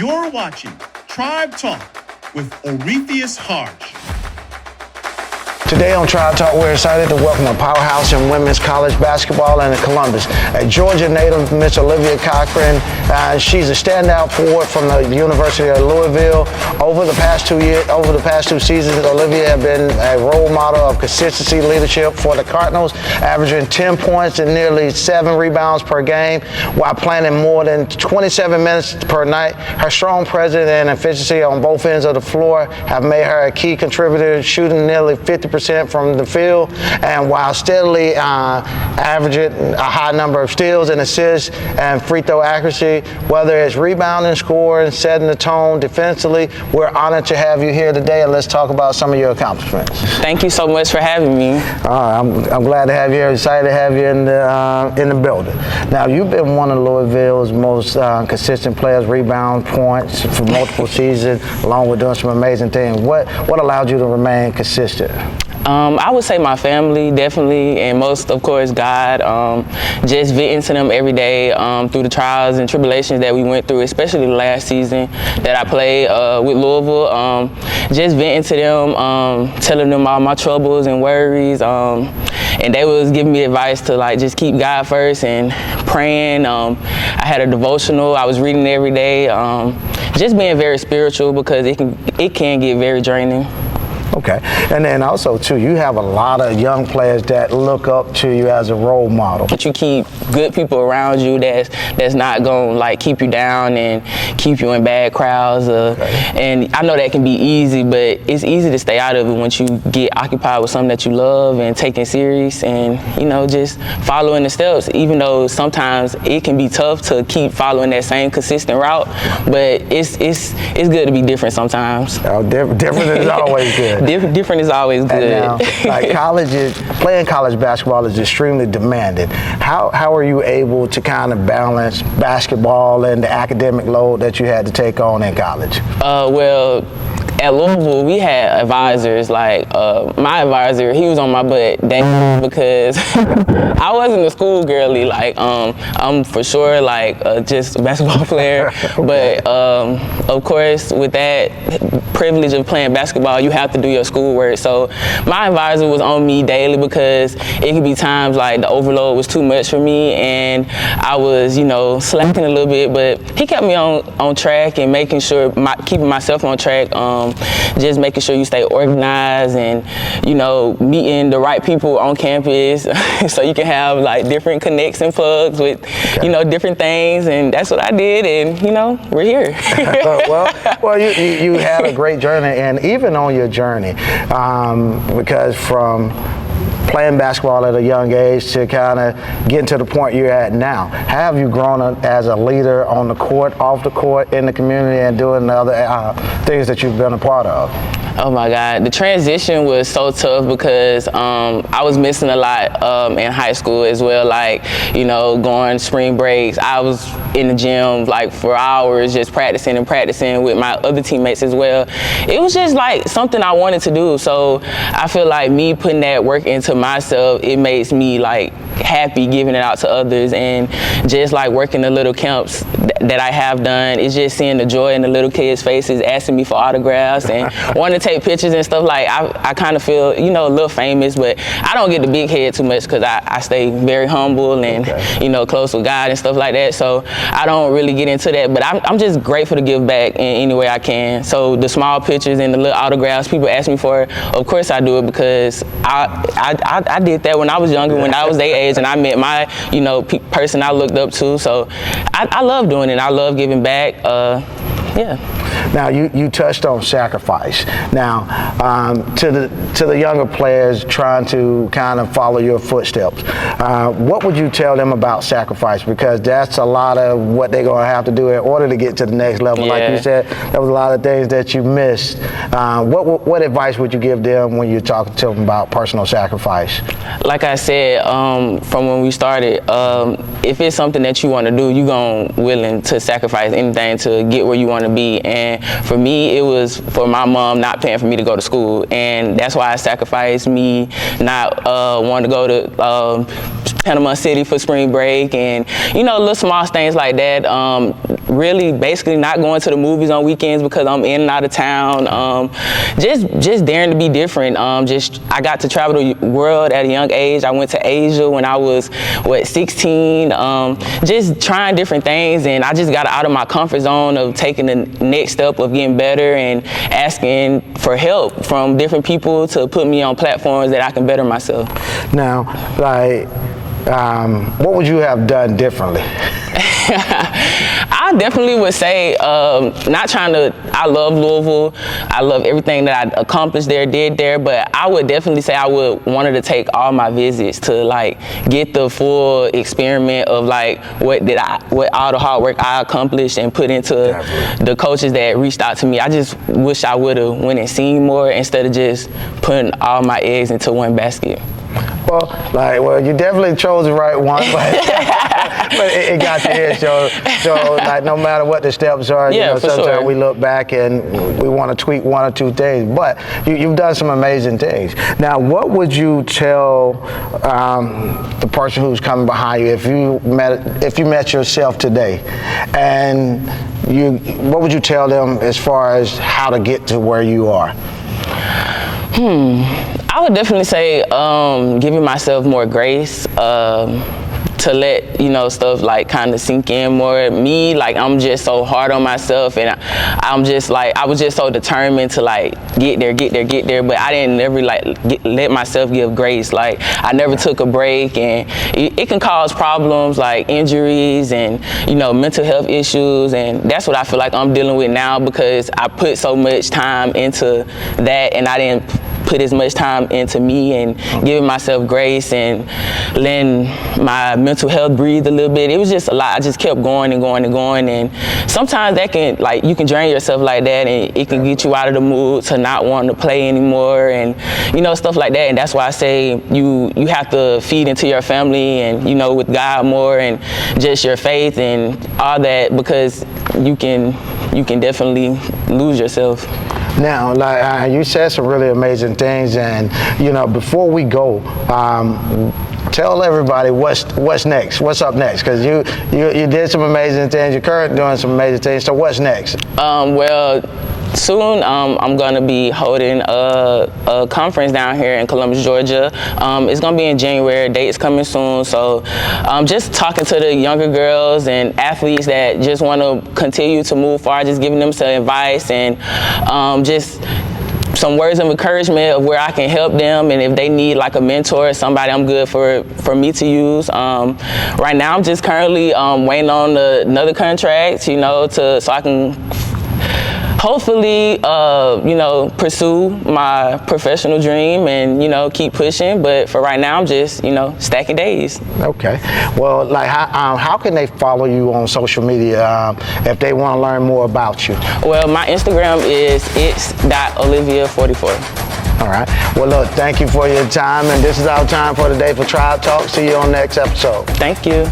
You're watching Tribe Talk with Olivia Harge. Today on Tribe Talk, we're excited to welcome a powerhouse in women's college basketball in Columbus. A Georgia native, Miss Olivia Cochran. She's a standout forward from the University of Louisville. Over the past 2 seasons, Olivia has been a role model of consistency leadership for the Cardinals, averaging 10 points and nearly 7 rebounds per game, while playing more than 27 minutes per night. Her strong presence and efficiency on both ends of the floor have made her a key contributor, shooting nearly 50% from the field, and while steadily averaging a high number of steals and assists and free throw accuracy, whether it's rebounding, scoring, setting the tone defensively. We're honored to have you here today, and let's talk about some of your accomplishments. Thank you so much for having me. I'm glad to have you here. Excited to have you in the building. Now, you've been one of Louisville's most consistent players, rebound points for multiple seasons, along with doing some amazing things. What allowed you to remain consistent? I would say my family, definitely, and most, of course, God. Just venting to them every day through the trials and tribulations that we went through, especially the last season that I played with Louisville. Just venting to them, telling them all my troubles and worries, and they was giving me advice to just keep God first and praying. I had a devotional. I was reading every day. Just being very spiritual, because it can get very draining. Okay, and then also too, you have a lot of young players that look up to you as a role model. But you keep good people around you that's not gonna keep you down and keep you in bad crowds. And I know that can be easy, but it's easy to stay out of it once you get occupied with something that you love and taking serious, and just following the steps. Even though sometimes it can be tough to keep following that same consistent route, but it's good to be different sometimes. Oh, different is always good. Different is always good. And now, playing college basketball is extremely demanding. How are you able to kind of balance basketball and the academic load that you had to take on in college? Well, at Louisville, we had advisors. My advisor, he was on my butt because I wasn't a school girly. I'm for sure just a basketball player. But of course, with that privilege of playing basketball, you have to do your schoolwork. So my advisor was on me daily, because it could be times the overload was too much for me, and I was, slacking a little bit. But he kept me on track and making sure, keeping myself on track. Just making sure you stay organized and, meeting the right people on campus so you can have different connects and plugs with, different things. And that's what I did. And, we're here. well, you had a great journey. And even on your journey, because from playing basketball at a young age to kind of getting to the point you're at now, have you grown up as a leader on the court, off the court, in the community, and doing the other things that you've been a part of? Oh my God, the transition was so tough because I was missing a lot in high school as well. Going spring breaks, I was in the gym for hours just practicing with my other teammates as well. It was just something I wanted to do. So I feel me putting that work into myself, it makes me happy giving it out to others, and just working the little camps that I have done. It's just seeing the joy in the little kids' faces, asking me for autographs and wanting to take pictures and stuff. I kind of feel, a little famous, but I don't get the big head too much because I stay very humble and, close with God and stuff like that. So I don't really get into that, but I'm just grateful to give back in any way I can. So the small pictures and the little autographs people ask me for, of course I do it, because I did that when I was younger, when I was their age, and I met my, person I looked up to. So I love doing it. I love giving back. Yeah. Now, you touched on sacrifice. Now, to the younger players trying to kind of follow your footsteps, what would you tell them about sacrifice? Because that's a lot of what they're going to have to do in order to get to the next level. Yeah. Like you said, there was a lot of things that you missed. What advice would you give them when you're talking to them about personal sacrifice? Like I said, from when we started, if it's something that you want to do, you're going willing to sacrifice anything to get where you want to be. And for me, it was for my mom not paying for me to go to school, and that's why I sacrificed me not wanting to go to Panama City for spring break, and little small things like that. Really basically not going to the movies on weekends because I'm in and out of town. Just daring to be different. I got to travel the world at a young age. I went to Asia when I was 16. Just trying different things, and I just got out of my comfort zone of taking the next step of getting better and asking for help from different people to put me on platforms that I can better myself. Now, what would you have done differently? I definitely would say, I love Louisville. I love everything that I accomplished there, did there, but I would definitely say I would wanted to take all my visits to get the full experiment of what all the hard work I accomplished and put into the coaches that reached out to me. I just wish I would have went and seen more instead of just putting all my eggs into one basket. Well, you definitely chose the right one, but it got you here. So no matter what the steps are, sometimes we look back and we want to tweak one or two things. But you've done some amazing things. Now, what would you tell the person who's coming behind you if you met yourself today, and what would you tell them as far as how to get to where you are? I would definitely say giving myself more grace, to let stuff kind of sink in more. Me, I'm just so hard on myself, and I was just so determined to get there, but I didn't never let myself give grace. I never took a break, and it can cause problems like injuries and mental health issues, and that's what I feel like I'm dealing with now because I put so much time into that, and I didn't put as much time into me and giving myself grace and letting my mental health breathe a little bit. It was just a lot. I just kept going and going and going, and sometimes that can you can drain yourself like that, and it can get you out of the mood to not want to play anymore, and stuff like that. And that's why I say you have to feed into your family and with God more and just your faith and all that, because you can definitely lose yourself. Now, you said some really amazing things, and before we go, tell everybody what's next. What's up next? Because you did some amazing things. You're currently doing some amazing things. So what's next? Well, soon I'm going to be holding a conference down here in Columbus, Georgia. It's going to be in January. Date's coming soon. So just talking to the younger girls and athletes that just want to continue to move forward, just giving them some advice and just some words of encouragement of where I can help them, and if they need a mentor or somebody, I'm good for me to use. Right now I'm just currently waiting on another contract, so I can hopefully, pursue my professional dream and, keep pushing. But for right now, I'm just, stacking days. Okay. Well, how can they follow you on social media if they want to learn more about you? Well, my Instagram is its.olivia44. All right. Well, look, thank you for your time. And this is our time for today for Tribe Talk. See you on the next episode. Thank you.